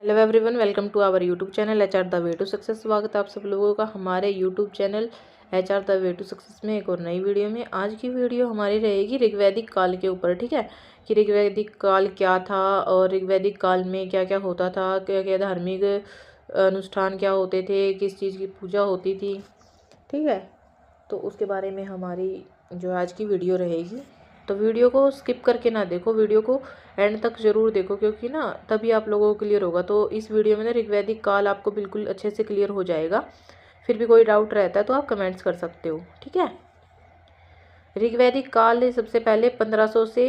Hello everyone, welcome to our YouTube channel HR the way to success. स्वागत है आप सब लोगों का हमारे YouTube channel HR the way to success में एक और नई वीडियो में। आज की वीडियो हमारी रहेगी ऋग्वैदिक काल के ऊपर। ठीक है, कि ऋग्वैदिक काल क्या था और ऋग्वैदिक काल में क्या क्या होता था, क्या क्या धार्मिक अनुष्ठान क्या होते थे, किस चीज़ की पूजा होती थी। ठीक है, तो उसके बारे में हमारी जो आज की वीडियो रहेगी। तो वीडियो को स्किप करके ना देखो, वीडियो को एंड तक ज़रूर देखो, क्योंकि ना तभी आप लोगों को क्लियर होगा। तो इस वीडियो में ना ऋग्वैदिक काल आपको बिल्कुल अच्छे से क्लियर हो जाएगा। फिर भी कोई डाउट रहता है तो आप कमेंट्स कर सकते हो। ठीक है, ऋग्वैदिक काल सबसे पहले 1500 से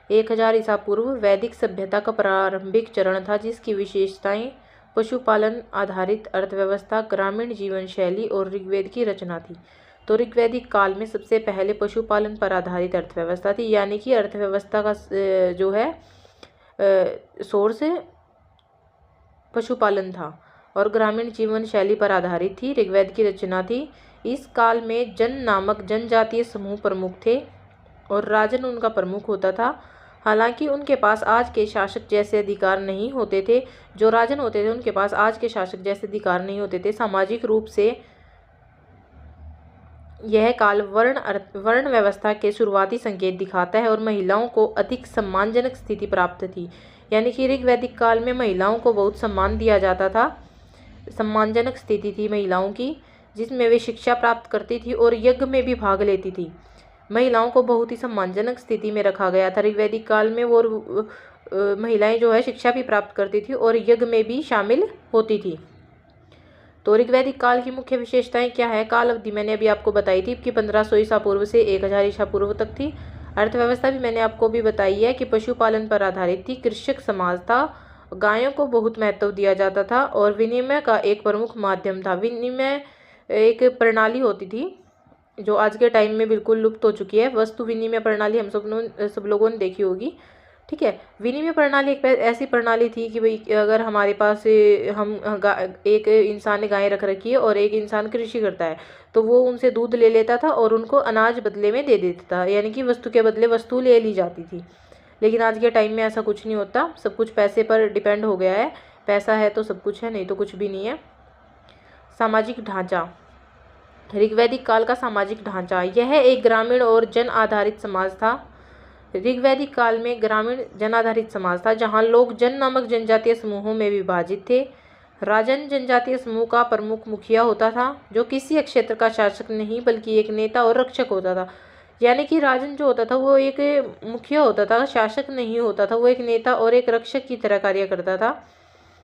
1000 ईसा पूर्व वैदिक सभ्यता का प्रारंभिक चरण था, जिसकी विशेषताएं पशुपालन आधारित अर्थव्यवस्था, ग्रामीण जीवन शैली और ऋग्वेद की रचना थी। तो ऋग्वैदिक काल में सबसे पहले पशुपालन पर आधारित अर्थव्यवस्था थी, यानी कि अर्थव्यवस्था का जो है सोर्स पशुपालन था और ग्रामीण जीवन शैली पर आधारित थी। ऋग्वेद की रचना थी। इस काल में जन नामक जनजातीय समूह प्रमुख थे और राजन उनका प्रमुख होता था। हालांकि उनके पास आज के शासक जैसे अधिकार नहीं होते थे। जो राजन होते थे उनके पास आज के शासक जैसे अधिकार नहीं होते थे। सामाजिक रूप से यह काल वर्ण व्यवस्था के शुरुआती संकेत दिखाता है और महिलाओं को अधिक सम्मानजनक स्थिति प्राप्त थी। यानी कि ऋग्वैदिक काल में महिलाओं को बहुत सम्मान दिया जाता था, सम्मानजनक स्थिति थी महिलाओं की, जिसमें वे शिक्षा प्राप्त करती थी और यज्ञ में भी भाग लेती थी। महिलाओं को बहुत ही सम्मानजनक स्थिति में रखा गया था ऋग्वैदिक काल में। वो महिलाएं जो है शिक्षा भी प्राप्त करती थी और यज्ञ में भी शामिल होती थी। तो ऋग्वैदिक काल की मुख्य विशेषताएं क्या है? काल अवधि मैंने अभी आपको बताई थी कि 1500 ईसा पूर्व से 1000 ईसा पूर्व तक थी। अर्थव्यवस्था भी मैंने आपको भी बताई है कि पशुपालन पर आधारित थी। कृषक समाज था, गायों को बहुत महत्व दिया जाता था और विनिमय का एक प्रमुख माध्यम था। विनिमय एक प्रणाली होती थी जो आज के टाइम में बिल्कुल लुप्त हो चुकी है। वस्तु विनिमय प्रणाली हम सब लोगों ने देखी होगी। ठीक है, विनिमय प्रणाली एक ऐसी प्रणाली थी कि भाई अगर हमारे पास एक इंसान ने गाय रख रखी है और एक इंसान कृषि करता है, तो वो उनसे दूध ले लेता था और उनको अनाज बदले में दे देता था, यानी कि वस्तु के बदले वस्तु ले ली जाती थी। लेकिन आज के टाइम में ऐसा कुछ नहीं होता, सब कुछ पैसे पर डिपेंड हो गया है। पैसा है तो सब कुछ है, नहीं तो कुछ भी नहीं है। सामाजिक ढांचा, ऋग्वैदिक काल का सामाजिक ढांचा, यह एक ग्रामीण और जन आधारित समाज था। ऋग्वैदिक काल में ग्रामीण जन आधारित समाज था, जहाँ लोग जन नामक जनजातीय समूहों में विभाजित थे। राजन जनजातीय समूह का प्रमुख मुखिया होता था, जो किसी एक क्षेत्र का शासक नहीं बल्कि एक नेता और रक्षक होता था। यानी कि राजन जो होता था वो एक मुखिया होता था, शासक नहीं होता था, वो एक नेता और एक रक्षक की तरह कार्य करता था।